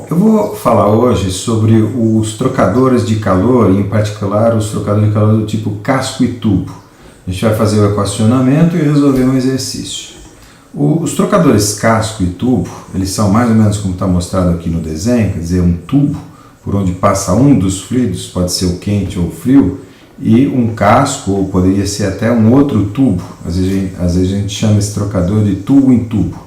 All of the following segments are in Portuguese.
Bom, eu vou falar hoje sobre os trocadores de calor, em particular os trocadores de calor do tipo casco e tubo. A gente vai fazer o equacionamento e resolver um exercício. Os trocadores casco e tubo, eles são mais ou menos como está mostrado aqui no desenho, quer dizer, um tubo por onde passa um dos fluidos, pode ser o quente ou o frio, e um casco, ou poderia ser até um outro tubo. Às vezes a gente chama esse trocador de tubo em tubo.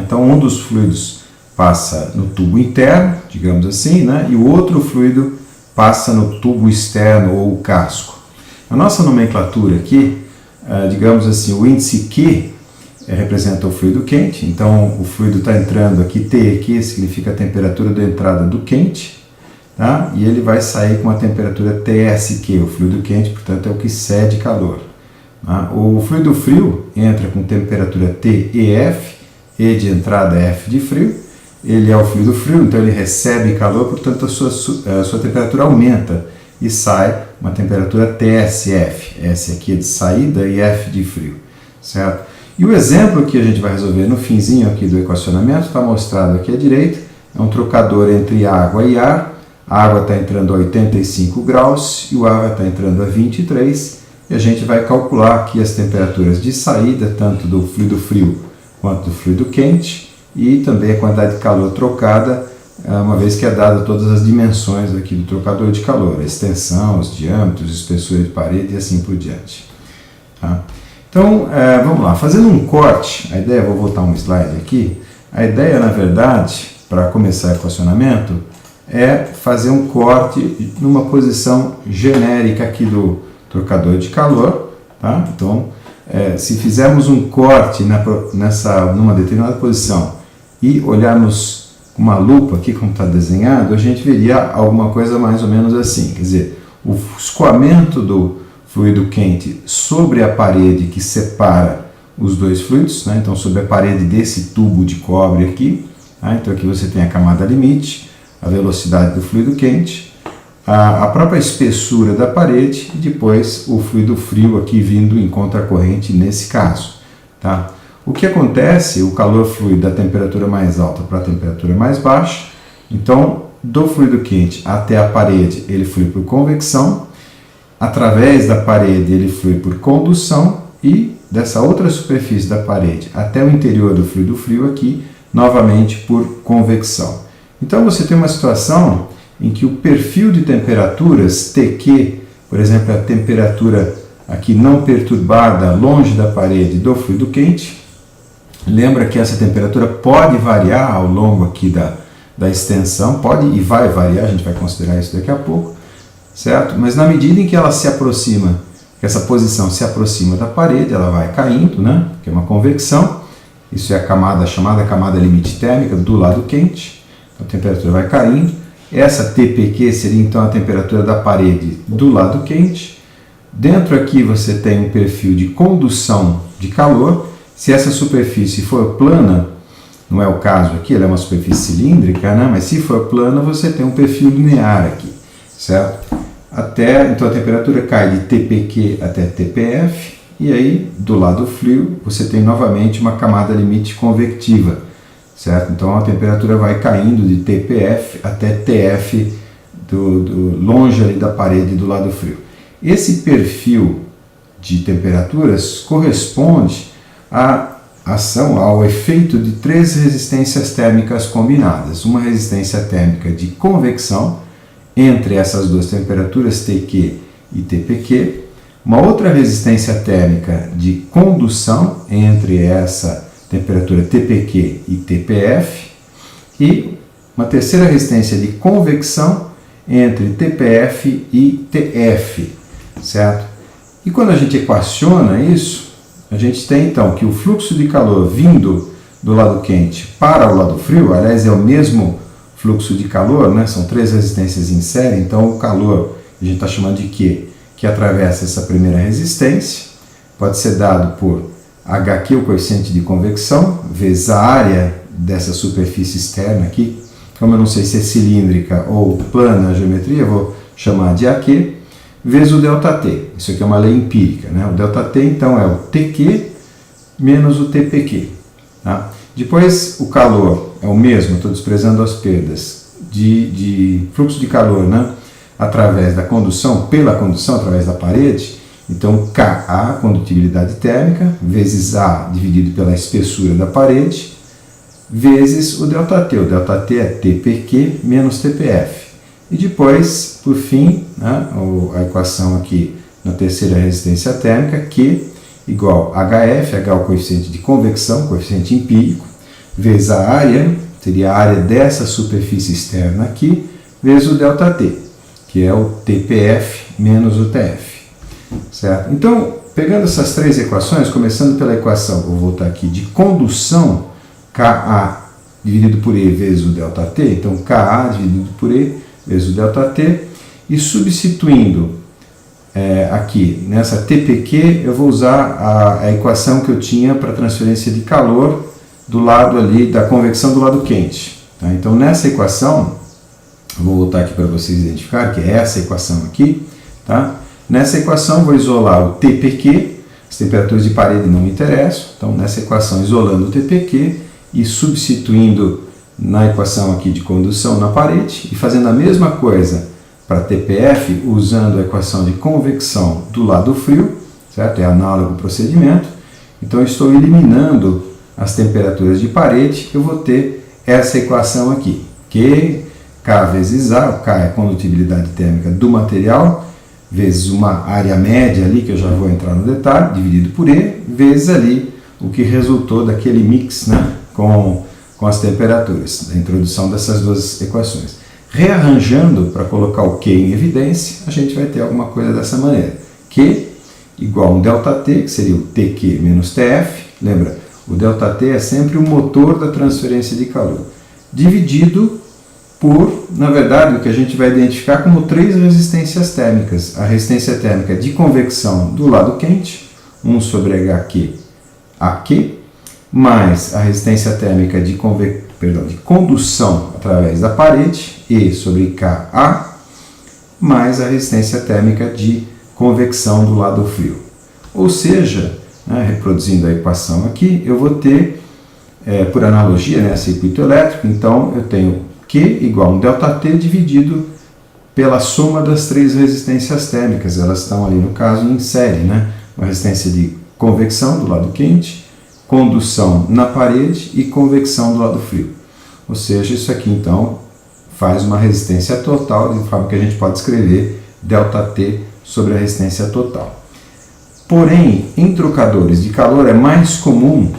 Então um dos fluidos passa no tubo interno, digamos assim, né? E o outro fluido passa no tubo externo ou casco. A nossa nomenclatura aqui, digamos assim, o índice Q representa o fluido quente, então o fluido está entrando aqui, T aqui significa a temperatura da entrada do quente, tá? E ele vai sair com a temperatura TSQ, o fluido quente, portanto é o que cede calor. Tá? O fluido frio entra com temperatura TEF, E de entrada, F de frio. Ele é o fluido frio, então ele recebe calor, portanto a sua temperatura aumenta e sai uma temperatura TSF. S aqui é de saída e F de frio, certo? E o exemplo que a gente vai resolver no finzinho aqui do equacionamento está mostrado aqui à direita. É um trocador entre água e ar. A água está entrando a 85 graus e o ar está entrando a 23. E a gente vai calcular aqui as temperaturas de saída, tanto do fluido frio quanto do fluido quente, e também a quantidade de calor trocada, uma vez que é dada todas as dimensões aqui do trocador de calor, a extensão, os diâmetros, a espessura de parede e assim por diante. Tá? Então, vamos lá, fazendo um corte, a ideia, vou voltar um slide aqui, a ideia, na verdade, para começar o equacionamento, é fazer um corte numa posição genérica aqui do trocador de calor, tá? Então, se fizermos um corte numa determinada posição e olharmos com uma lupa aqui como está desenhado, a gente veria alguma coisa mais ou menos assim, quer dizer, o escoamento do fluido quente sobre a parede que separa os dois fluidos, né? Então sobre a parede desse tubo de cobre aqui, tá? Então aqui você tem a camada limite, a velocidade do fluido quente, a própria espessura da parede e depois o fluido frio aqui vindo em contracorrente nesse caso. Tá? O que acontece, o calor flui da temperatura mais alta para a temperatura mais baixa, então do fluido quente até a parede ele flui por convecção, através da parede ele flui por condução e dessa outra superfície da parede até o interior do fluido frio aqui, novamente por convecção. Então você tem uma situação em que o perfil de temperaturas TQ, por exemplo, a temperatura aqui não perturbada longe da parede do fluido quente, lembra que essa temperatura pode variar ao longo aqui da extensão, pode e vai variar, a gente vai considerar isso daqui a pouco, certo? Mas na medida em que ela se aproxima, que essa posição se aproxima da parede, ela vai caindo, né? Que é uma convecção, isso é a chamada camada limite térmica do lado quente, a temperatura vai caindo. Essa TPQ seria então a temperatura da parede do lado quente. Dentro aqui você tem um perfil de condução de calor. Se essa superfície for plana, não é o caso aqui, ela é uma superfície cilíndrica, né? Mas se for plana você tem um perfil linear aqui, certo? Então a temperatura cai de TPQ até TPF e aí do lado frio você tem novamente uma camada limite convectiva. Certo? Então a temperatura vai caindo de TPF até TF, longe ali da parede do lado frio. Esse perfil de temperaturas corresponde à ação, ao efeito de três resistências térmicas combinadas. Uma resistência térmica de convecção entre essas duas temperaturas, TQ e TPQ. Uma outra resistência térmica de condução entre essa temperatura TPQ e TPF, e uma terceira resistência de convecção entre TPF e TF, certo? E quando a gente equaciona isso, a gente tem então que o fluxo de calor vindo do lado quente para o lado frio, aliás é o mesmo fluxo de calor, né? São três resistências em série, então o calor a gente está chamando de Q, que atravessa essa primeira resistência, pode ser dado por HQ, o coeficiente de convecção, vezes a área dessa superfície externa aqui. Como eu não sei se é cilíndrica ou plana a geometria, eu vou chamar de AQ, vezes o ΔT. Isso aqui é uma lei empírica, né? O ΔT, então, é o TQ menos o TPQ. Tá? Depois, o calor é o mesmo, estou desprezando as perdas, de fluxo de calor, né, através da condução, pela condução através da parede, então Ka, condutibilidade térmica, vezes A dividido pela espessura da parede, vezes o ΔT. O ΔT é TPQ menos TPF. E depois, por fim, né, a equação aqui na terceira resistência térmica, Q igual a HF, H é o coeficiente de convecção, coeficiente empírico, vezes a área, seria a área dessa superfície externa aqui, vezes o ΔT, que é o TPF menos o TF. Certo? Então, pegando essas três equações, começando pela equação, vou voltar aqui, de condução, Ka dividido por E vezes o ΔT, então Ka dividido por E vezes o ΔT, e substituindo aqui nessa TPQ, eu vou usar a equação que eu tinha para transferência de calor do lado ali da convecção do lado quente. Tá? Então, nessa equação, eu vou voltar aqui para vocês identificarem, que é essa equação aqui. Tá? Nessa equação, vou isolar o TPQ, as temperaturas de parede não me interessam. Então, nessa equação, isolando o TPQ e substituindo na equação aqui de condução na parede e fazendo a mesma coisa para TPF, usando a equação de convecção do lado frio, certo? É análogo ao procedimento. Então, eu estou eliminando as temperaturas de parede, eu vou ter essa equação aqui, que K vezes A, o K é a condutibilidade térmica do material, vezes uma área média ali, que eu já vou entrar no detalhe, dividido por E, vezes ali o que resultou daquele mix, né, com as temperaturas, da introdução dessas duas equações. Rearranjando para colocar o Q em evidência, a gente vai ter alguma coisa dessa maneira. Q igual a um ΔT, que seria o TQ menos TF. Lembra, o ΔT é sempre o motor da transferência de calor, dividido por, na verdade, o que a gente vai identificar como três resistências térmicas. A resistência térmica de convecção do lado quente, 1 sobre HQ AQ, mais a resistência térmica de condução através da parede, E sobre Ka, mais a resistência térmica de convecção do lado frio. Ou seja, né, reproduzindo a equação aqui, eu vou ter, por analogia, né, circuito elétrico, então eu tenho Q igual a um ΔT dividido pela soma das três resistências térmicas. Elas estão ali, no caso, em série, né? Uma resistência de convecção do lado quente, condução na parede e convecção do lado frio. Ou seja, isso aqui então faz uma resistência total, de forma que a gente pode escrever ΔT sobre a resistência total. Porém, em trocadores de calor é mais comum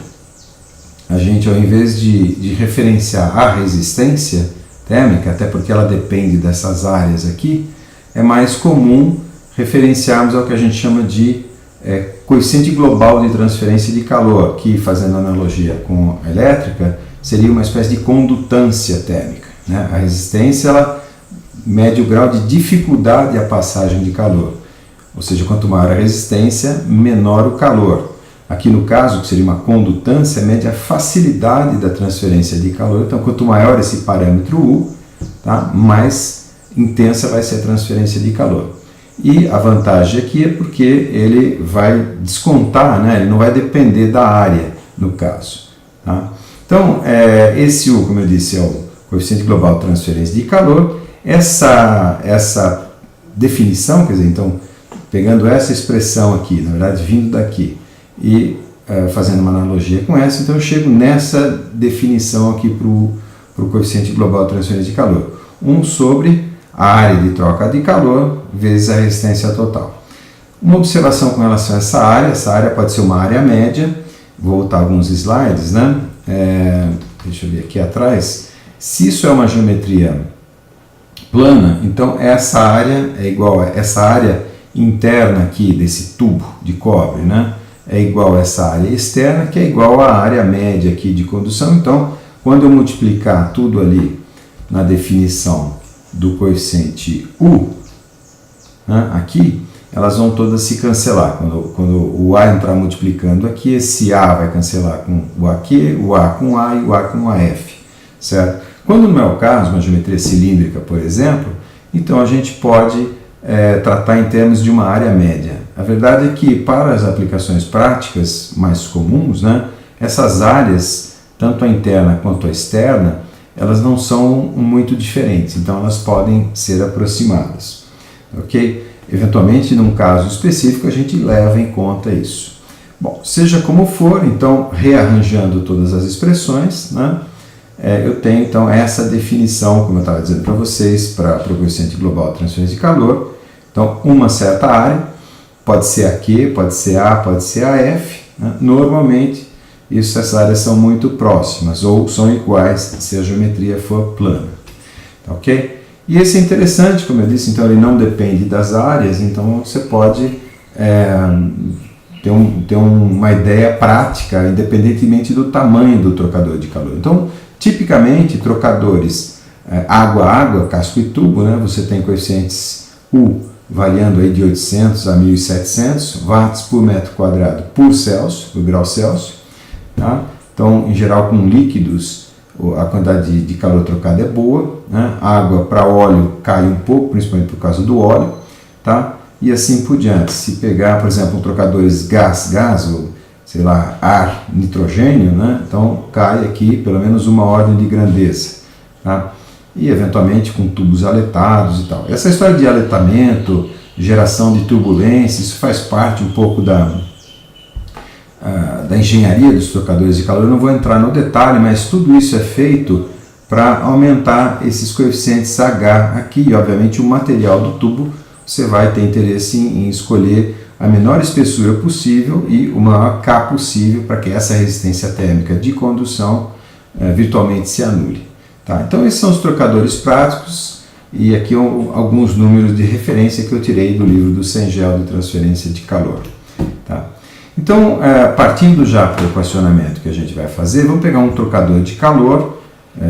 a gente, ao invés de referenciar a resistência térmica, até porque ela depende dessas áreas aqui, é mais comum referenciarmos ao que a gente chama de coeficiente global de transferência de calor, que, fazendo analogia com a elétrica, seria uma espécie de condutância térmica. Né? A resistência ela mede o grau de dificuldade à passagem de calor, ou seja, quanto maior a resistência, menor o calor. Aqui no caso, que seria uma condutância, mede a facilidade da transferência de calor. Então, quanto maior esse parâmetro U, tá, mais intensa vai ser a transferência de calor. E a vantagem aqui é porque ele vai descontar, né? Ele não vai depender da área, no caso. Tá? Então, esse U, como eu disse, é o coeficiente global de transferência de calor. Essa definição, quer dizer, então, pegando essa expressão aqui, na verdade, vindo daqui, e fazendo uma analogia com essa, então eu chego nessa definição aqui para o coeficiente global de transferência de calor. 1 sobre a área de troca de calor vezes a resistência total. Uma observação com relação a essa área pode ser uma área média. Vou voltar alguns slides, né? Deixa eu ver aqui atrás. Se isso é uma geometria plana, então essa área é igual a essa área interna aqui desse tubo de cobre, né? É igual a essa área externa, que é igual à área média aqui de condução. Então, quando eu multiplicar tudo ali na definição do coeficiente U, né, aqui, elas vão todas se cancelar. Quando o A entrar multiplicando aqui, esse A vai cancelar com o AQ, o A com A e o A com AF. Certo? Quando não é o caso, uma geometria cilíndrica, por exemplo, então a gente pode tratar em termos de uma área média. A verdade é que, para as aplicações práticas mais comuns, né, essas áreas, tanto a interna quanto a externa, elas não são muito diferentes, então elas podem ser aproximadas, ok? Eventualmente, num caso específico, a gente leva em conta isso. Bom, seja como for, então, rearranjando todas as expressões, né, eu tenho então essa definição, como eu estava dizendo para vocês, para o coeficiente global de transferência de calor. Então, uma certa área, pode ser a Q, pode ser A, pode ser a F, né? Normalmente, essas áreas são muito próximas ou são iguais se a geometria for plana, ok? E esse é interessante, como eu disse, então ele não depende das áreas, então você pode ter uma ideia prática, independentemente do tamanho do trocador de calor. Então, tipicamente, trocadores água-água, casco e tubo, né, você tem coeficientes U variando aí de 800 a 1700 watts por metro quadrado por Celsius, por grau Celsius. Tá? Então, em geral, com líquidos, a quantidade de calor trocado é boa, né? Água para óleo cai um pouco, principalmente por causa do óleo, tá? E assim por diante. Se pegar, por exemplo, trocadores gás, ou sei lá, ar, nitrogênio, né? Então cai aqui pelo menos uma ordem de grandeza, tá? E eventualmente com tubos aletados e tal. Essa história de aletamento, geração de turbulência, isso faz parte um pouco da engenharia dos trocadores de calor. Eu não vou entrar no detalhe, mas tudo isso é feito para aumentar esses coeficientes H aqui. E obviamente o material do tubo, você vai ter interesse em escolher a menor espessura possível e o maior K possível para que essa resistência térmica de condução virtualmente se anule. Tá? Então esses são os trocadores práticos e aqui alguns números de referência que eu tirei do livro do Cengel de transferência de calor. Tá? Então, partindo já para o equacionamento que a gente vai fazer, vamos pegar um trocador de calor,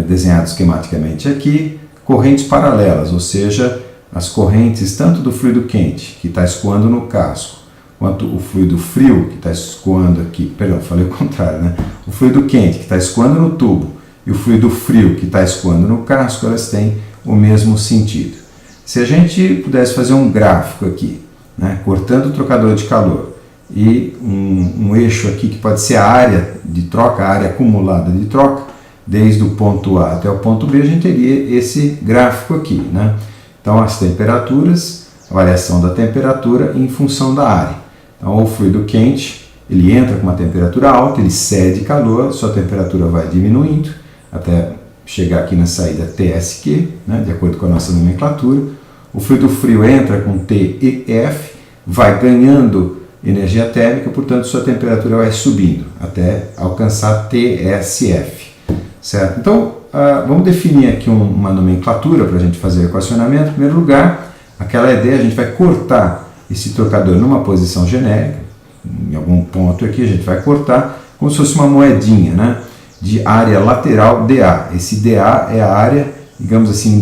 desenhado esquematicamente aqui, correntes paralelas, ou seja, as correntes tanto do fluido quente, que está escoando no casco, quanto o fluido frio, que está escoando aqui, perdão, falei o contrário, né? O fluido quente, que está escoando no tubo, e o fluido frio, que está escoando no casco, elas têm o mesmo sentido. Se a gente pudesse fazer um gráfico aqui, né, cortando o trocador de calor, e um eixo aqui que pode ser a área de troca, a área acumulada de troca, desde o ponto A até o ponto B, a gente teria esse gráfico aqui, né? Então, as temperaturas, a variação da temperatura em função da área. Então, o fluido quente, ele entra com uma temperatura alta, ele cede calor, sua temperatura vai diminuindo, até chegar aqui na saída TSQ, né, de acordo com a nossa nomenclatura. O fluido frio entra com TEF, vai ganhando energia térmica, portanto, sua temperatura vai subindo até alcançar TSF. Certo? Então, vamos definir aqui uma nomenclatura para a gente fazer o equacionamento. Em primeiro lugar, aquela ideia, a gente vai cortar esse trocador numa posição genérica, em algum ponto aqui a gente vai cortar, como se fosse uma moedinha, né, de área lateral DA. Esse DA é a área, digamos assim,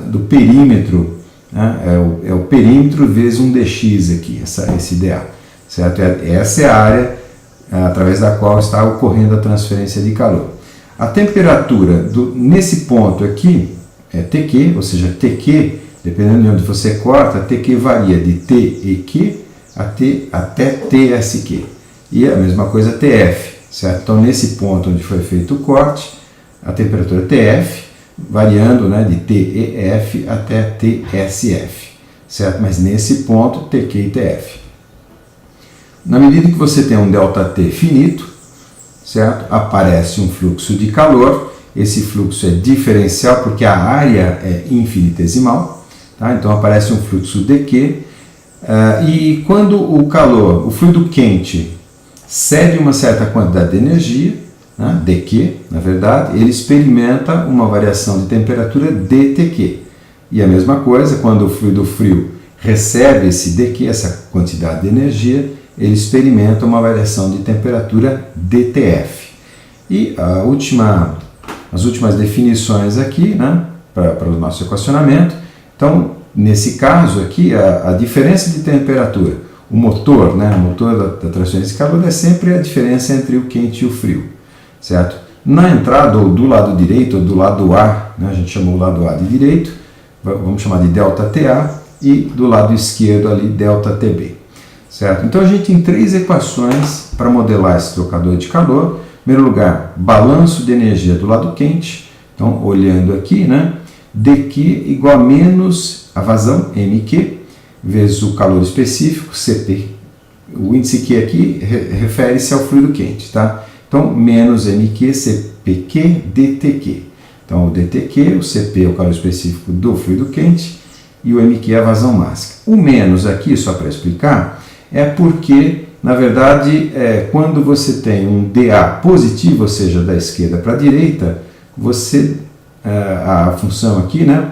do perímetro, né, é o perímetro vezes um dx aqui, esse DA. Certo? Essa é a área através da qual está ocorrendo a transferência de calor. A temperatura nesse ponto aqui é TQ, ou seja, TQ, dependendo de onde você corta, TQ varia de TEQ até TSQ. E a mesma coisa TF. Certo? Então, nesse ponto onde foi feito o corte, a temperatura TF variando, né, de TEF até TSF. Certo? Mas nesse ponto, TQ e TF. Na medida que você tem um ΔT finito, certo? Aparece um fluxo de calor. Esse fluxo é diferencial porque a área é infinitesimal. Tá? Então aparece um fluxo dQ. E quando o fluido quente cede uma certa quantidade de energia, né, dQ, na verdade, ele experimenta uma variação de temperatura dTq. E a mesma coisa, quando o fluido frio recebe esse dQ, essa quantidade de energia, ele experimenta uma variação de temperatura dTf. E as últimas definições aqui, né, para o nosso equacionamento. Então, nesse caso aqui, a diferença de temperatura, o motor da transferência de calor é sempre a diferença entre o quente e o frio, certo? Na entrada, ou do lado direito, ou do lado A, né, a gente chamou o lado A de direito, vamos chamar de ΔTA, e do lado esquerdo ali, ΔTB. Certo? Então a gente tem três equações para modelar esse trocador de calor. Em primeiro lugar, balanço de energia do lado quente, Então, olhando aqui, né, dQ igual a menos a vazão, mQ, vezes o calor específico, Cp. O índice Q aqui refere-se ao fluido quente, tá? Então, menos mQ, Cpq, dTq. Então, o dTq, o Cp é o calor específico do fluido quente e o mQ é a vazão máxima. O menos aqui, só para explicar, é porque, na verdade, quando você tem um dA positivo, ou seja, da esquerda para a direita, a função aqui, né,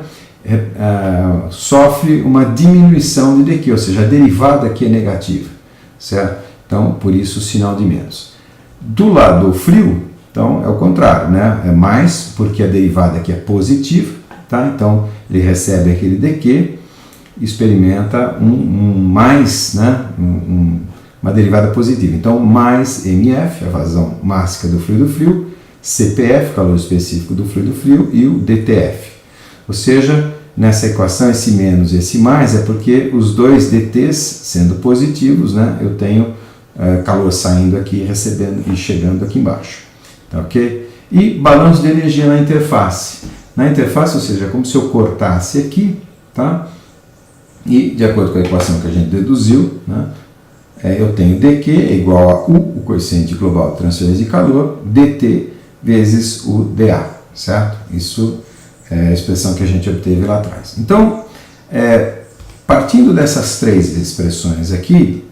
sofre uma diminuição de dQ, ou seja, a derivada aqui é negativa, certo? Então, por isso o sinal de menos. Do lado frio, então é o contrário, né? É mais, porque a derivada aqui é positiva, tá? Então ele recebe aquele dQ, experimenta mais, né? Uma derivada positiva. Então, mais mF, a vazão máxima do fluido frio, CPF, calor específico do fluido frio, e o DTF. Ou seja, nessa equação, esse menos e esse mais é porque os dois DTs sendo positivos, né? Eu tenho calor saindo aqui, recebendo e chegando aqui embaixo. Tá, ok? E balanço de energia na interface. Na interface, ou seja, é como se eu cortasse aqui, tá? E, de acordo com a equação que a gente deduziu, né, eu tenho dQ é igual a U, o coeficiente global de transferência de calor, dt vezes o dA, certo? Isso é a expressão que a gente obteve lá atrás. Então, partindo dessas três expressões aqui,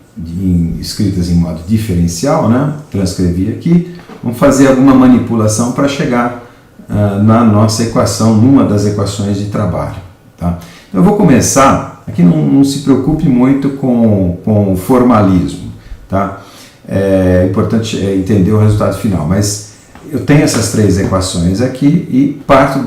escritas em modo diferencial, né, transcrevi aqui, vamos fazer alguma manipulação para chegar na nossa equação, numa das equações de trabalho. Tá? Então, eu vou começar, aqui não se preocupe muito com formalismo, tá? É importante entender o resultado final, mas eu tenho essas três equações aqui e parto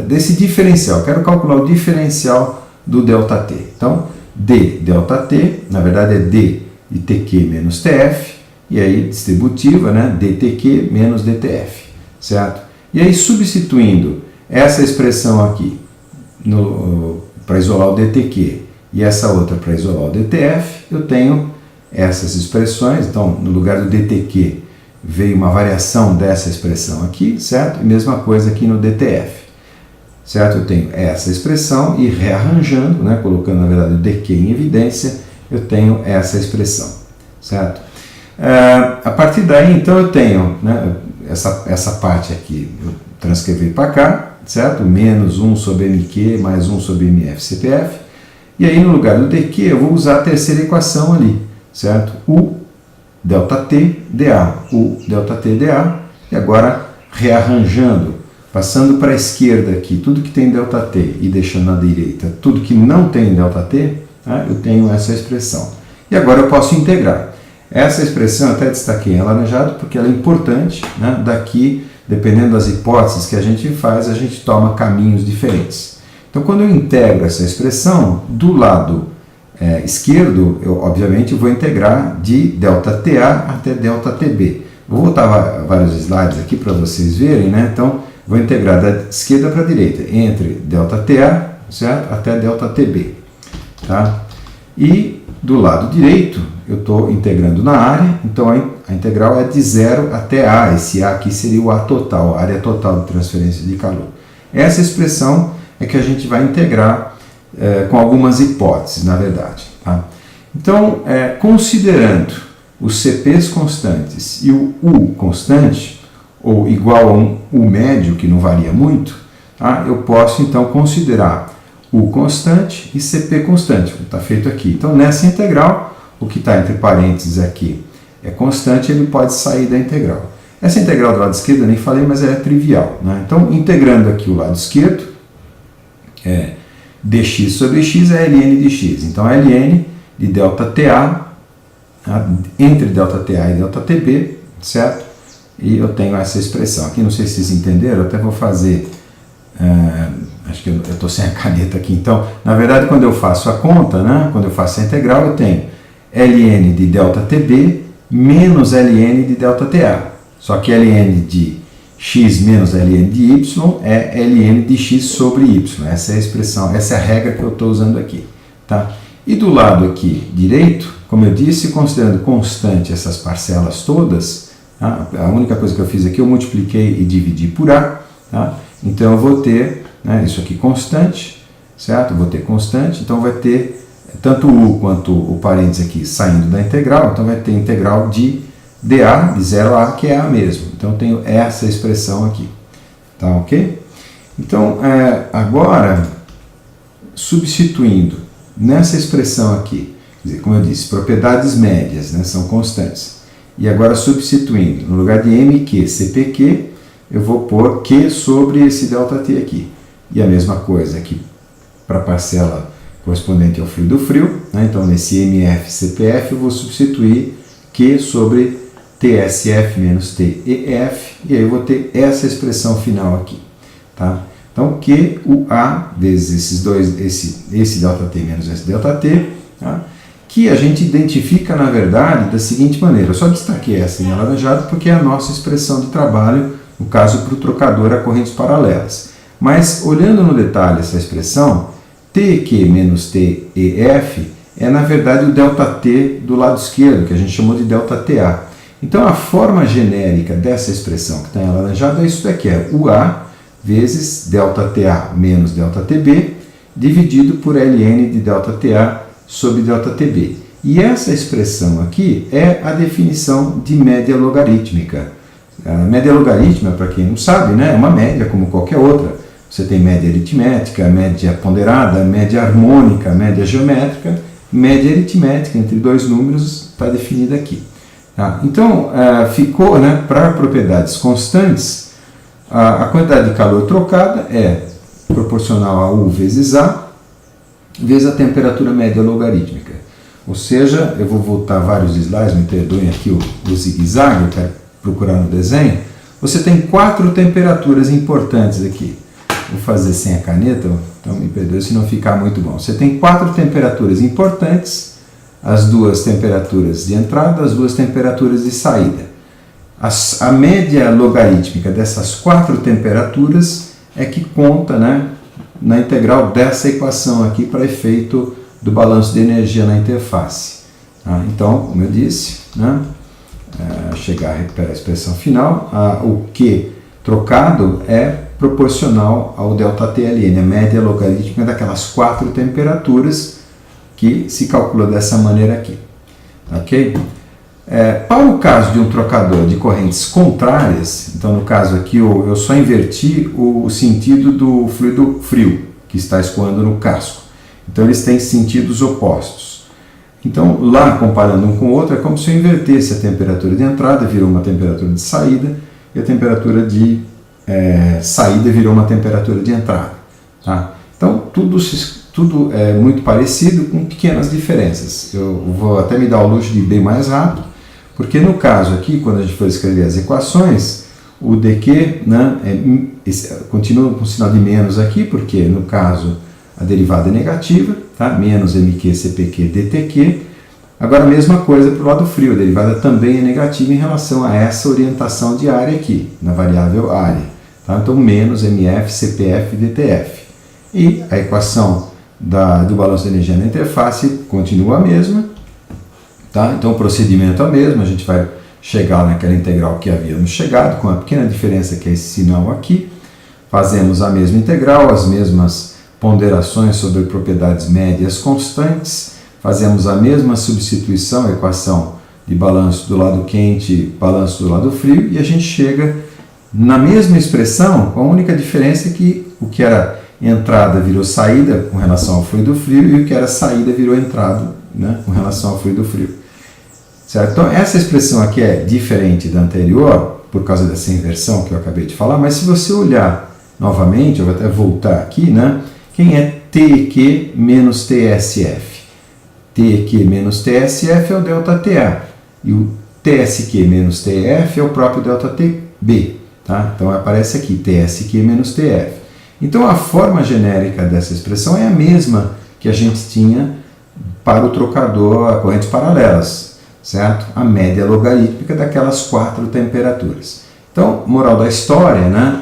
desse diferencial, quero calcular o diferencial do ΔT. Então, d ΔT, na verdade é d de Tq menos Tf, e aí distributiva, né, dTq menos dTf, certo? E aí substituindo essa expressão aqui para isolar o dTq e essa outra para isolar o dTf, eu tenho essas expressões. Então, no lugar do dTq veio uma variação dessa expressão aqui, certo? E mesma coisa aqui no dTf. Certo? Eu tenho essa expressão e rearranjando, né, colocando na verdade o dq em evidência, eu tenho essa expressão, certo? A partir daí, então, eu tenho, né, essa parte aqui, eu transcrevi para cá, certo? Menos 1 sobre mq mais 1 sobre mf CPF, e aí no lugar do dq eu vou usar a terceira equação ali, certo? U ΔT dA, U ΔT dA, e agora rearranjando, passando para a esquerda aqui, tudo que tem ΔT e deixando à direita tudo que não tem ΔT, tá? Eu tenho essa expressão. E agora eu posso integrar. Essa expressão eu até destaquei em alaranjado porque ela é importante, né? Daqui, dependendo das hipóteses que a gente faz, a gente toma caminhos diferentes. Então, quando eu integro essa expressão, do lado esquerdo, eu obviamente vou integrar de ΔTA até ΔTB. Vou voltar vários slides aqui para vocês verem, né? Então, vou integrar da esquerda para a direita, entre ΔTA, certo? Até ΔTB. Tá? E do lado direito, eu estou integrando na área, então a integral é de 0 até A. Esse A aqui seria o A total, a área total de transferência de calor. Essa expressão é que a gente vai integrar com algumas hipóteses, na verdade. Tá? Então, considerando os CPs constantes e o U constante, ou igual a um U médio, que não varia muito, tá? Eu posso então considerar U constante e CP constante, como está feito aqui. Então, nessa integral, o que está entre parênteses aqui é constante, ele pode sair da integral. Essa integral do lado esquerdo eu nem falei, mas ela é trivial, né? Então, integrando aqui o lado esquerdo, dx sobre x é ln de x. Então, ln de ΔTA, entre ΔTA e ΔTB, certo? E eu tenho essa expressão aqui, não sei se vocês entenderam, eu até vou fazer, acho que eu estou sem a caneta aqui. Então, na verdade, quando eu faço a conta, né, quando eu faço a integral, eu tenho ln de ΔTB menos ln de ΔTA. Só que ln de x menos ln de y é ln de x sobre y. Essa é a expressão, essa é a regra que eu estou usando aqui. Tá? E do lado aqui direito, como eu disse, considerando constante essas parcelas todas, a única coisa que eu fiz aqui, eu multipliquei e dividi por A, Tá? Então eu vou ter, né, isso aqui constante, certo? Vou ter constante, então vai ter tanto o U quanto o parênteses aqui saindo da integral, então vai ter integral de dA, de 0 a A, que é A mesmo. Então eu tenho essa expressão aqui. Tá ok? Então, agora, substituindo nessa expressão aqui, quer dizer, como eu disse, propriedades médias, né, são constantes. E agora substituindo, no lugar de MQ, CPQ, eu vou pôr Q sobre esse ΔT aqui. E a mesma coisa aqui para a parcela correspondente ao fluido frio, né? Então nesse MF, CPF eu vou substituir Q sobre TSF menos TEF, e aí eu vou ter essa expressão final aqui. Tá? Então QUA vezes esses dois, esse ΔT menos esse ΔT, tá? Que a gente identifica, na verdade, da seguinte maneira. Eu só destaquei essa em alaranjado porque é a nossa expressão de trabalho, no caso, para o trocador a correntes paralelas. Mas, olhando no detalhe essa expressão, TQ menos TEF é, na verdade, o ΔT do lado esquerdo, que a gente chamou de ΔTA. Então, a forma genérica dessa expressão que está em alaranjado é isso daqui, é UA vezes ΔTA menos ΔTB, dividido por Ln de ΔTA sobre ΔTB. E essa expressão aqui é a definição de média logarítmica. A média logarítmica, para quem não sabe, né, é uma média como qualquer outra. Você tem média aritmética, média ponderada, média harmônica, média geométrica, média aritmética entre dois números está definida aqui. Tá? Então, ficou, né, para propriedades constantes, a quantidade de calor trocada é proporcional a U vezes A, vezes a temperatura média logarítmica. Ou seja, eu vou voltar vários slides, me perdoem aqui o zigue-zague, para procurar no desenho. Você tem 4 temperaturas importantes aqui. Vou fazer sem a caneta, então me perdoe se não ficar muito bom. Você tem 4 temperaturas importantes, as 2 temperaturas de entrada, as 2 temperaturas de saída. A média logarítmica dessas 4 temperaturas é que conta, né, na integral dessa equação aqui para efeito do balanço de energia na interface. Então, como eu disse, né, chegar a recuperar a expressão final, o Q trocado é proporcional ao ΔTLN, a média logarítmica daquelas 4 temperaturas que se calcula dessa maneira aqui. Ok? Para o caso de um trocador de correntes contrárias, então no caso aqui eu só inverti o sentido do fluido frio que está escoando no casco. Então eles têm sentidos opostos. Então lá, comparando um com o outro, é como se eu invertesse a temperatura de entrada, virou uma temperatura de saída, e a temperatura de saída virou uma temperatura de entrada. Tá? Então tudo é muito parecido, com pequenas diferenças. Eu vou até me dar o luxo de ir bem mais rápido, porque no caso aqui, quando a gente for escrever as equações, o dq, né, continua com o sinal de menos aqui, porque no caso a derivada é negativa, tá? Menos mq cpq dtq. Agora a mesma coisa para o lado frio, a derivada também é negativa em relação a essa orientação de área aqui, na variável área. Tá? Então menos mf cpf dtf. E a equação do balanço de energia na interface continua a mesma. Tá? Então o procedimento é o mesmo, a gente vai chegar naquela integral que havíamos chegado, com a pequena diferença que é esse sinal aqui. Fazemos a mesma integral, as mesmas ponderações sobre propriedades médias constantes, fazemos a mesma substituição, equação de balanço do lado quente, balanço do lado frio, e a gente chega na mesma expressão, com a única diferença que o que era entrada virou saída com relação ao fluido frio, e o que era saída virou entrada, né, com relação ao fluido frio. Certo? Então, essa expressão aqui é diferente da anterior, por causa dessa inversão que eu acabei de falar, mas se você olhar novamente, eu vou até voltar aqui, né? Quem é TQ menos TSF? TQ menos TSF é o ΔTA, e o TSQ menos TF é o próprio ΔTB. Tá? Então, aparece aqui, TSQ menos TF. Então, a forma genérica dessa expressão é a mesma que a gente tinha para o trocador a correntes paralelas. Certo? A média logarítmica daquelas 4 temperaturas. Então, moral da história, né?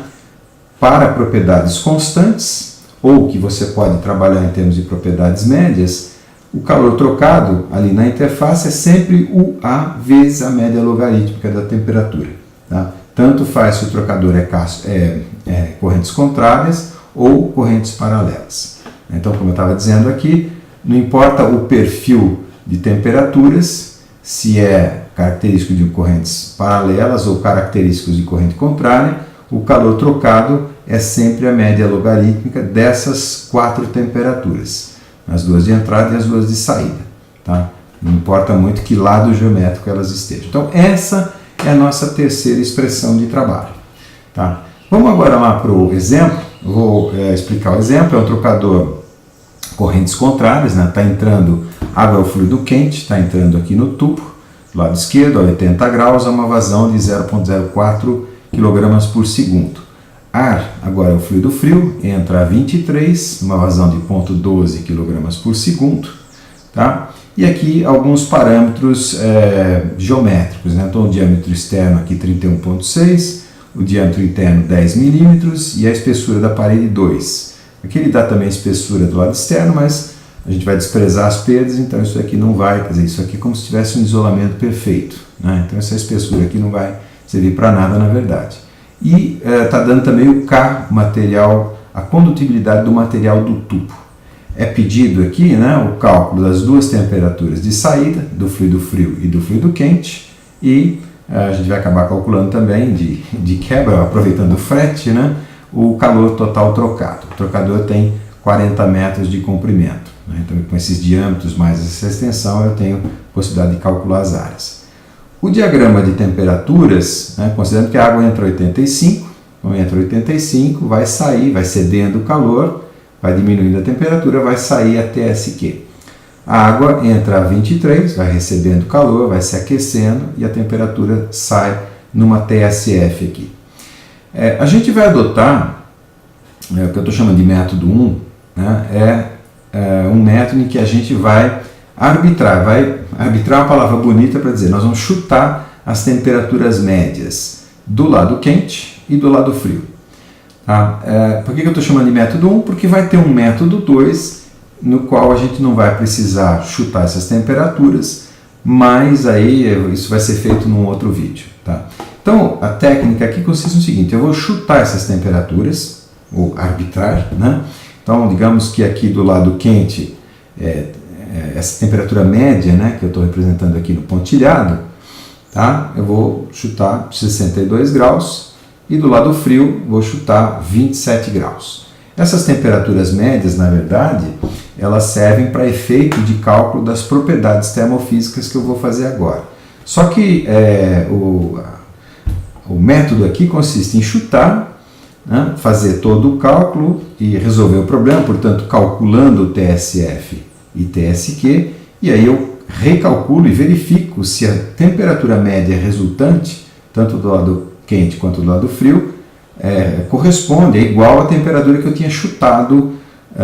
Para propriedades constantes, ou que você pode trabalhar em termos de propriedades médias, o calor trocado ali na interface é sempre o A vezes a média logarítmica da temperatura. Tá? Tanto faz se o trocador é correntes contrárias ou correntes paralelas. Então, como eu estava dizendo aqui, não importa o perfil de temperaturas, se é característico de correntes paralelas ou característicos de corrente contrária, o calor trocado é sempre a média logarítmica dessas 4 temperaturas, as duas de entrada e as duas de saída. Tá? Não importa muito que lado geométrico elas estejam. Então, essa é a nossa terceira expressão de trabalho. Tá? Vamos agora lá para o exemplo. Eu vou explicar o exemplo. É um trocador correntes contrárias, né? Está entrando água ou fluido quente, está entrando aqui no tubo, do lado esquerdo, a 80 graus, a uma vazão de 0,04 kg por segundo. Ar, agora é o fluido frio, entra a 23, uma vazão de 0,12 kg por segundo. Tá? E aqui alguns parâmetros geométricos, né? Então o diâmetro externo aqui 31,6, o diâmetro interno 10 milímetros e a espessura da parede 2. Aqui ele dá também a espessura do lado externo, mas a gente vai desprezar as perdas, então isso aqui não vai, quer dizer, isso aqui é como se tivesse um isolamento perfeito, né? Então essa espessura aqui não vai servir para nada na verdade. E está dando também o K, material, a condutibilidade do material do tubo. É pedido aqui, né, o cálculo das duas temperaturas de saída, do fluido frio e do fluido quente, e a gente vai acabar calculando também, de quebra, aproveitando o frete, né, o calor total trocado. O trocador tem 40 metros de comprimento, né, então com esses diâmetros mais essa extensão eu tenho possibilidade de calcular as áreas. O diagrama de temperaturas, né, considerando que a água entra 85, então entra 85, vai sair, vai cedendo o calor, vai diminuindo a temperatura, vai sair a TSQ. A água entra a 23, vai recebendo calor, vai se aquecendo e a temperatura sai numa TSF aqui. A gente vai adotar, o que eu estou chamando de método 1, né, um método em que a gente vai arbitrar é uma palavra bonita para dizer, nós vamos chutar as temperaturas médias do lado quente e do lado frio. Tá? Por que eu estou chamando de método 1? Porque vai ter um método 2, no qual a gente não vai precisar chutar essas temperaturas, mas aí isso vai ser feito num outro vídeo. Tá? Então, a técnica aqui consiste no seguinte, eu vou chutar essas temperaturas, ou arbitrar, né? Então, digamos que aqui do lado quente, essa temperatura média, né, que eu estou representando aqui no pontilhado, tá? Eu vou chutar 62 graus, e do lado frio vou chutar 27 graus. Essas temperaturas médias, na verdade, elas servem para efeito de cálculo das propriedades termofísicas que eu vou fazer agora. Só que o método aqui consiste em chutar, né, fazer todo o cálculo e resolver o problema, portanto, calculando o TSF e TSQ, e aí eu recalculo e verifico se a temperatura média resultante, tanto do lado quente quanto do lado frio, corresponde, é igual à temperatura que eu tinha chutado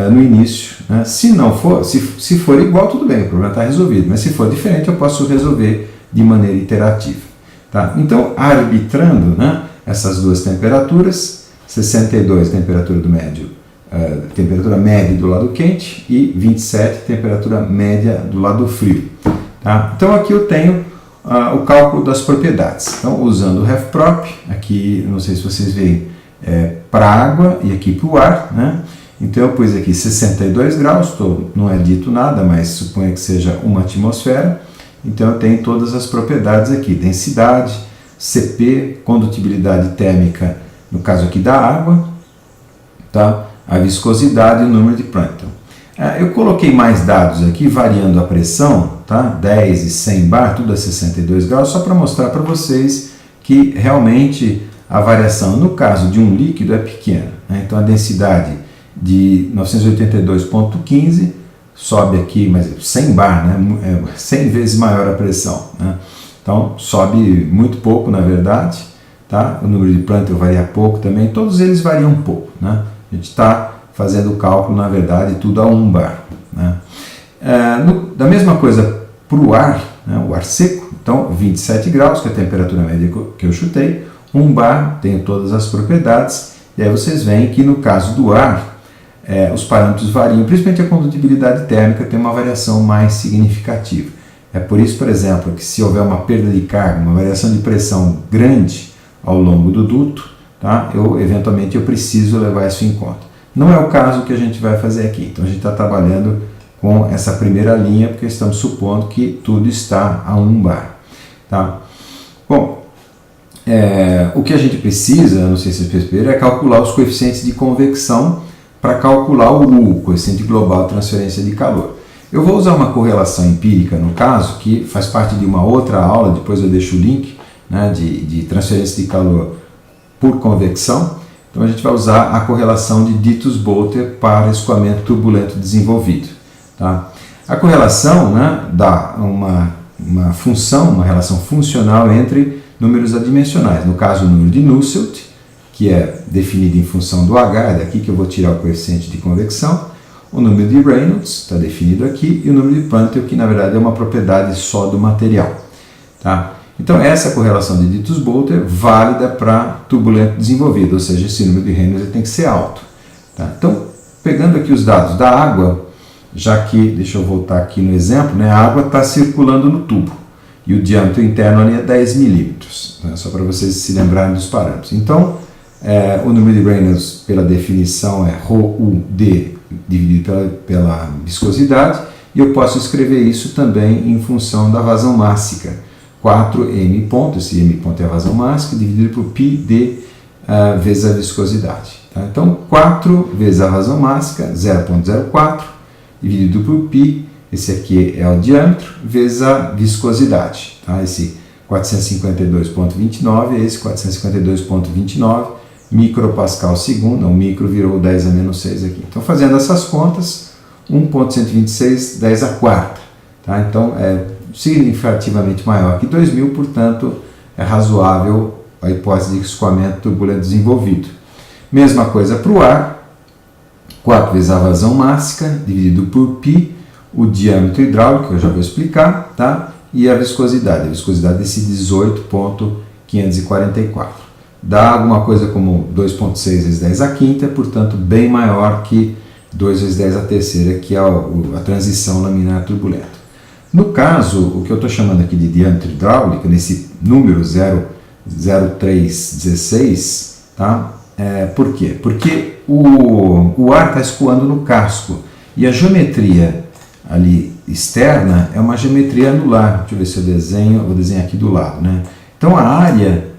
no início. Né? Se não for, se for igual, tudo bem, o problema está resolvido, mas se for diferente, eu posso resolver de maneira iterativa. Tá? Então, arbitrando, né, essas duas temperaturas, 62 temperatura do médio, temperatura média do lado quente, e 27 temperatura média do lado frio. Tá? Então aqui eu tenho o cálculo das propriedades. Então, usando o RefProp, aqui, não sei se vocês veem, para a água e aqui para o ar, né? Então eu pus aqui 62 graus, não é dito nada, mas suponha que seja uma atmosfera. Então eu tenho todas as propriedades aqui, densidade, CP, condutibilidade térmica, no caso aqui da água, tá? A viscosidade e o número de Prandtl. Eu coloquei mais dados aqui, variando a pressão, tá? 10 e 100 bar, tudo a 62 graus, só para mostrar para vocês que realmente a variação, no caso de um líquido, é pequena. Né? Então a densidade de 982,15 sobe aqui, mas 100 bar, né? 100 vezes maior a pressão. Né? Então sobe muito pouco, na verdade. Tá? O número de Prandtl varia pouco também, todos eles variam um pouco. Né? A gente está fazendo o cálculo, na verdade, tudo a 1 bar. Né? Da mesma coisa para o ar, né? O ar seco, então 27 graus, que é a temperatura média que eu chutei, 1 bar, tenho todas as propriedades, e aí vocês veem que no caso do ar, os parâmetros variam, principalmente a condutibilidade térmica tem uma variação mais significativa. É por isso, por exemplo, que se houver uma perda de carga, uma variação de pressão grande, ao longo do duto, tá? Eventualmente eu preciso levar isso em conta. Não é o caso que a gente vai fazer aqui, então a gente está trabalhando com essa primeira linha, porque estamos supondo que tudo está a 1 bar. Tá? Bom, o que a gente precisa, não sei se vocês perceberam, é calcular os coeficientes de convecção para calcular o U, coeficiente global de transferência de calor. Eu vou usar uma correlação empírica, no caso, que faz parte de uma outra aula, depois eu deixo o link, né, de transferência de calor por convecção. Então a gente vai usar a correlação de Dietz-Bolte para escoamento turbulento desenvolvido. Tá? A correlação, né, dá uma função, uma relação funcional entre números adimensionais. No caso, o número de Nusselt, que é definido em função do H, é daqui que eu vou tirar o coeficiente de convecção. O número de Reynolds está definido aqui, e o número de Prandtl, que na verdade é uma propriedade só do material. Tá? Então essa correlação de Dietz-Bolte é válida para turbulento desenvolvido, ou seja, esse número de Reynolds tem que ser alto. Tá? Então, pegando aqui os dados da água, já que, deixa eu voltar aqui no exemplo, né, a água está circulando no tubo, e o diâmetro interno ali é 10 milímetros, né, só para vocês se lembrarem dos parâmetros. Então, o número de Reynolds, pela definição, é ρUd dividido pela viscosidade, e eu posso escrever isso também em função da vazão mássica, 4m ponto, esse m ponto é a vazão mássica, dividido por πd vezes a viscosidade. Tá? Então, 4 vezes a vazão mássica, 0,04, dividido por π, esse aqui é o diâmetro, vezes a viscosidade. Tá? Esse 452,29 é esse 452,29 micropascal segundo, o micro virou 10 a menos 6 aqui. Então, fazendo essas contas, 1,126, 10 a quarta. Tá? Então, é significativamente maior que 2.000, portanto, é razoável a hipótese de escoamento turbulento desenvolvido. Mesma coisa para o ar, 4 vezes a vazão mássica, dividido por π, o diâmetro hidráulico, eu já vou explicar, tá? E a viscosidade desse 18,544. Dá alguma coisa como 2,6 vezes 10 a quinta, portanto, bem maior que 2 vezes 10 a terceira, que é a transição laminar turbulenta. No caso, o que eu estou chamando aqui de diâmetro hidráulico, nesse número 0,0316, tá? Por quê? Porque o ar está escoando no casco, e a geometria ali externa é uma geometria anular. Deixa eu ver se eu desenho, vou desenhar aqui do lado, né? Então a área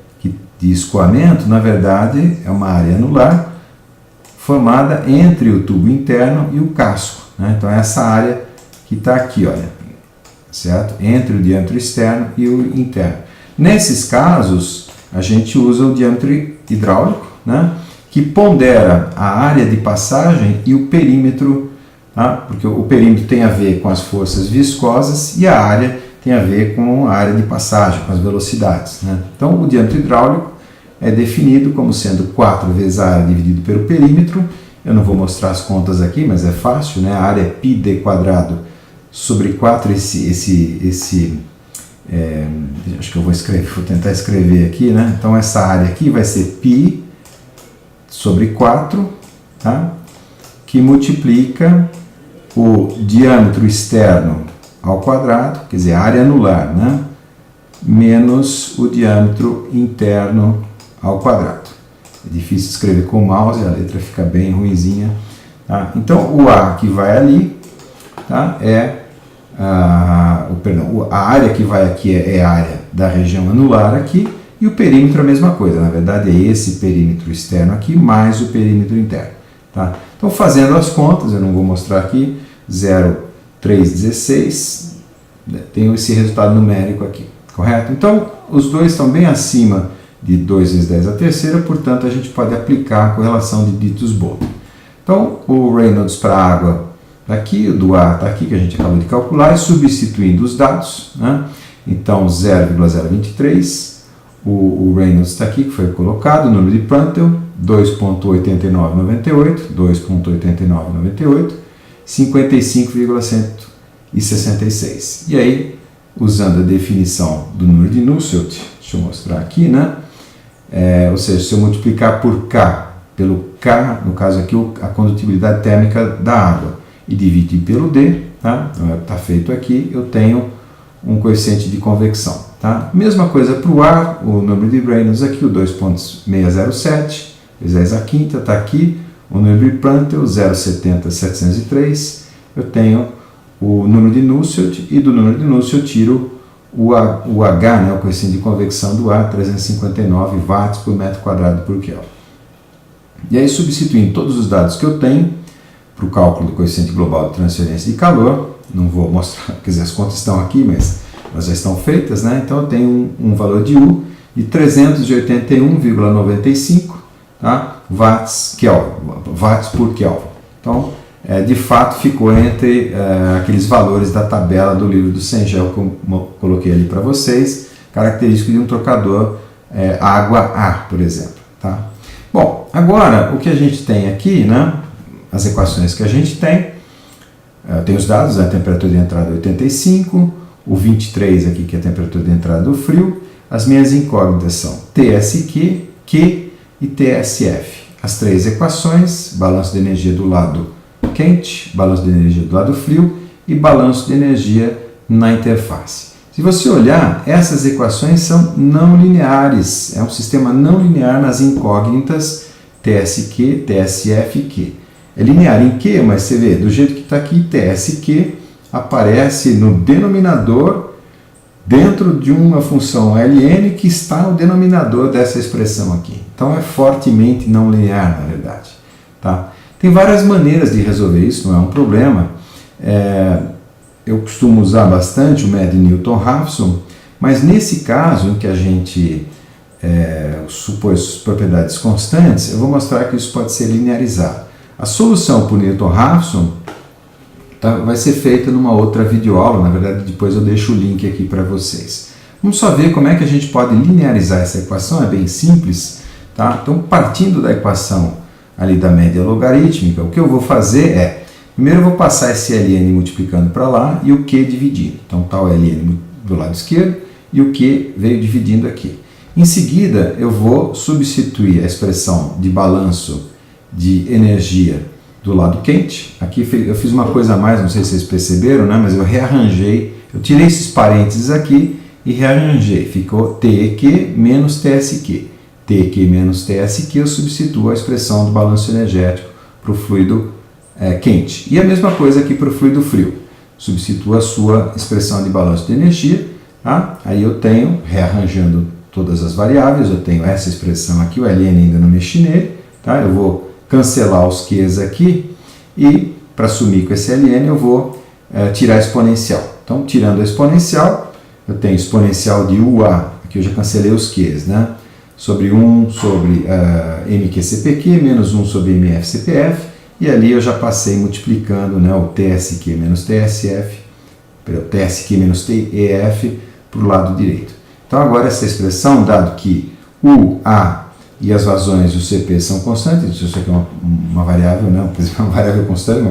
de escoamento, na verdade, é uma área anular formada entre o tubo interno e o casco, né? Então é essa área que está aqui, olha, certo? Entre o diâmetro externo e o interno. Nesses casos, a gente usa o diâmetro hidráulico, né? Que pondera a área de passagem e o perímetro, tá? Porque o perímetro tem a ver com as forças viscosas e a área tem a ver com a área de passagem, com as velocidades, né? Então, o diâmetro hidráulico é definido como sendo 4 vezes a área dividido pelo perímetro. Eu não vou mostrar as contas aqui, mas é fácil, né? A área é πd quadrado sobre 4, acho que eu vou tentar escrever aqui, né? Então, essa área aqui vai ser π sobre 4, tá? Que multiplica o diâmetro externo ao quadrado, quer dizer, a área anular, né? Menos o diâmetro interno ao quadrado. É difícil escrever com o mouse, a letra fica bem ruinzinha. Tá? Então, o A que vai ali, tá? A área que vai aqui é a área da região anular aqui, e o perímetro é a mesma coisa. Na verdade, é esse perímetro externo aqui, mais o perímetro interno. Tá? Então, fazendo as contas, eu não vou mostrar aqui, 0,316, tenho esse resultado numérico aqui, correto? Então, os dois estão bem acima de 2 vezes 10 a terceira, portanto, a gente pode aplicar a correlação de Dietz-Bolte. Então, o Reynolds para a água está aqui, o do ar está aqui, que a gente acabou de calcular, e substituindo os dados, né? Então, 0,023, o Reynolds está aqui, que foi colocado, o número de Prandtl, 2,8998, 2,8998, 55,166. E aí, usando a definição do número de Nusselt, deixa eu mostrar aqui, né? Ou seja, se eu multiplicar por K, pelo K, no caso aqui, a condutibilidade térmica da água, e dividir pelo D, tá? Então, está feito aqui, eu tenho um coeficiente de convecção. Tá? Mesma coisa para o ar, o número de Reynolds aqui, o 2.607, vezes 10 a quinta, está aqui. O número de Prandtl, 0,70703. Eu tenho o número de Nusselt, e do número de Nusselt eu tiro o H, né, o coeficiente de convecção do ar, 359 watts por metro quadrado por Kelvin. E aí, substituindo todos os dados que eu tenho para o cálculo do coeficiente global de transferência de calor, não vou mostrar, quer dizer, as contas estão aqui, mas elas já estão feitas, né? Então eu tenho um valor de U de 381,95, tá? watts por Kelvin. Então, de fato, ficou entre aqueles valores da tabela do livro do Cengel que eu coloquei ali para vocês, característico de um trocador água-ar, por exemplo. Tá? Bom, agora o que a gente tem aqui, né? As equações que a gente tem os dados, a temperatura de entrada 85, o 23 aqui que é a temperatura de entrada do frio, as minhas incógnitas são TSQ, Q e TSF. As três equações, balanço de energia do lado quente, balanço de energia do lado frio e balanço de energia na interface. Se você olhar, essas equações são não lineares, é um sistema não linear nas incógnitas TSQ, TSF e Q. É linear em Q, mas você vê, do jeito que está aqui, TSQ aparece no denominador dentro de uma função ln que está no denominador dessa expressão aqui. Então é fortemente não linear, na verdade. Tá? Tem várias maneiras de resolver isso, não é um problema. Eu costumo usar bastante o método Newton-Raphson, mas nesse caso em que a gente supõe propriedades constantes, eu vou mostrar que isso pode ser linearizado. A solução por Newton-Raphson vai ser feita numa outra videoaula, na verdade depois eu deixo o link aqui para vocês. Vamos só ver como é que a gente pode linearizar essa equação, é bem simples. Tá? Então, partindo da equação ali da média logarítmica, o que eu vou fazer primeiro eu vou passar esse ln multiplicando para lá e o q dividindo. Então está o ln do lado esquerdo e o q veio dividindo aqui. Em seguida eu vou substituir a expressão de balanço de energia do lado quente. Aqui eu fiz uma coisa a mais, não sei se vocês perceberam, né? Mas eu rearranjei, eu tirei esses parênteses aqui e rearranjei. Ficou TEQ menos TSQ. TEQ menos TSQ eu substituo a expressão do balanço energético para o fluido quente. E a mesma coisa aqui para o fluido frio. Substituo a sua expressão de balanço de energia. Tá? Aí eu tenho, rearranjando todas as variáveis, eu tenho essa expressão aqui, o ln ainda não mexi nele. Tá? Eu vou cancelar os Qs aqui e, para sumir com esse ln, eu vou tirar a exponencial. Então, tirando a exponencial, eu tenho exponencial de UA, aqui eu já cancelei os Qs, né? Sobre 1 sobre MQCPQ, menos 1 sobre MFCPF, e ali eu já passei multiplicando, né, o TSQ menos TSF, TSQ menos TEF para o lado direito. Então, agora essa expressão, dado que o A e as vazões do CP são constantes, isso aqui é uma variável, né? Uma variável constante,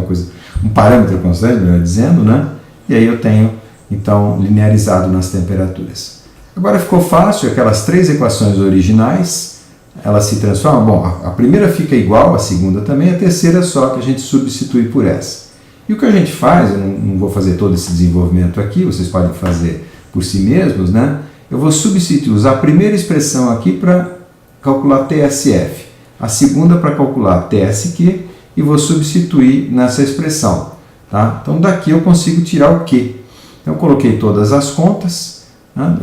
um parâmetro constante, melhor dizendo, né? E aí eu tenho, então, linearizado nas temperaturas. Agora ficou fácil, aquelas três equações originais, elas se transformam. Bom, a primeira fica igual, a segunda também, a terceira só que a gente substitui por essa. E o que a gente faz, eu não vou fazer todo esse desenvolvimento aqui, vocês podem fazer por si mesmos, né? Eu vou substituir, usar a primeira expressão aqui para calcular TSF, a segunda para calcular TSQ e vou substituir nessa expressão. Tá? Então daqui eu consigo tirar o Q. Então eu coloquei todas as contas, né?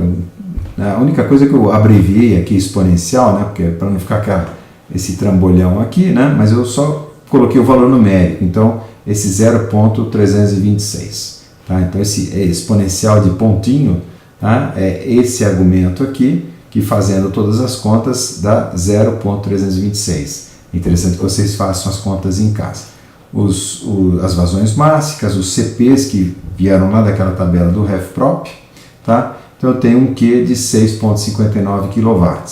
A única coisa que eu abreviei aqui exponencial, né? Porque para não ficar esse trambolhão aqui, né? Mas eu só coloquei o valor numérico, então esse 0,326. Tá? Então esse exponencial de pontinho, tá? É esse argumento aqui, que fazendo todas as contas dá 0,326. É interessante que vocês façam as contas em casa. As vazões mássicas, os CPs que vieram lá daquela tabela do RefProp, tá? Então eu tenho um Q de 6,59 kW,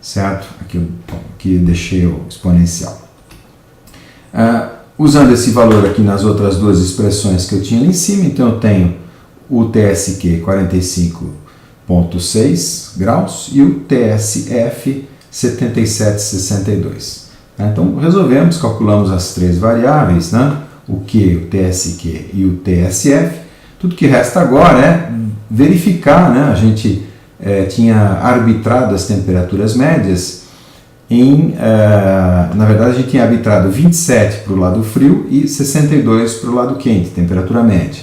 certo? Aqui eu deixei o exponencial. Usando esse valor aqui nas outras duas expressões que eu tinha ali em cima, então eu tenho o TSQ 45,6 graus e o TSF 77,62. Então resolvemos, calculamos as três variáveis, né? O Q, o TSQ e o TSF. Tudo que resta agora é verificar, né? A gente tinha arbitrado as temperaturas médias na verdade a gente tinha arbitrado 27 para o lado frio e 62 para o lado quente, temperatura média.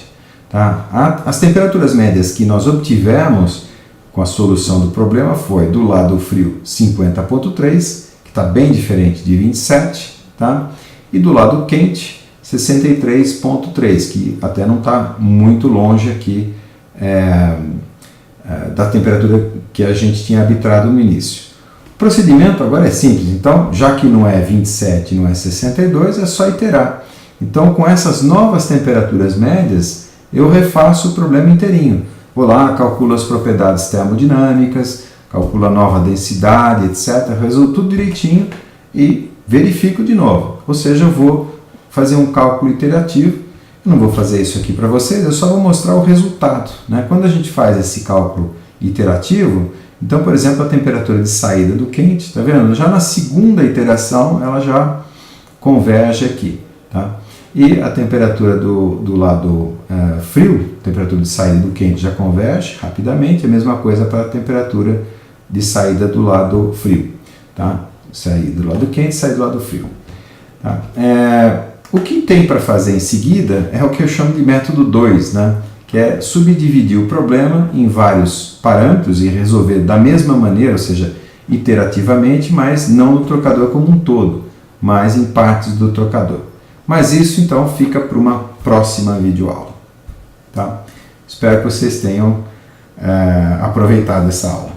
Tá? As temperaturas médias que nós obtivemos com a solução do problema foi do lado frio 50,3, que está bem diferente de 27, tá? E do lado quente 63,3, que até não está muito longe aqui da temperatura que a gente tinha arbitrado no início. O procedimento agora é simples, então, já que não é 27 e não é 62, é só iterar. Então, com essas novas temperaturas médias, eu refaço o problema inteirinho. Vou lá, calculo as propriedades termodinâmicas, calculo a nova densidade, etc. Resolvo tudo direitinho e verifico de novo. Ou seja, eu vou fazer um cálculo iterativo. Eu não vou fazer isso aqui para vocês, eu só vou mostrar o resultado, né? Quando a gente faz esse cálculo iterativo, então, por exemplo, a temperatura de saída do quente, tá vendo? Já na segunda iteração, ela já converge aqui, tá? E a temperatura do lado frio, temperatura de saída do quente já converge rapidamente, a mesma coisa para a temperatura de saída do lado frio, tá? Sair do lado quente, sair do lado frio. Tá? O que tem para fazer em seguida é o que eu chamo de método 2, né? Que é subdividir o problema em vários parâmetros e resolver da mesma maneira, ou seja, iterativamente, mas não no trocador como um todo, mas em partes do trocador. Mas isso então fica para uma próxima videoaula. Tá? Espero que vocês tenham aproveitado essa aula.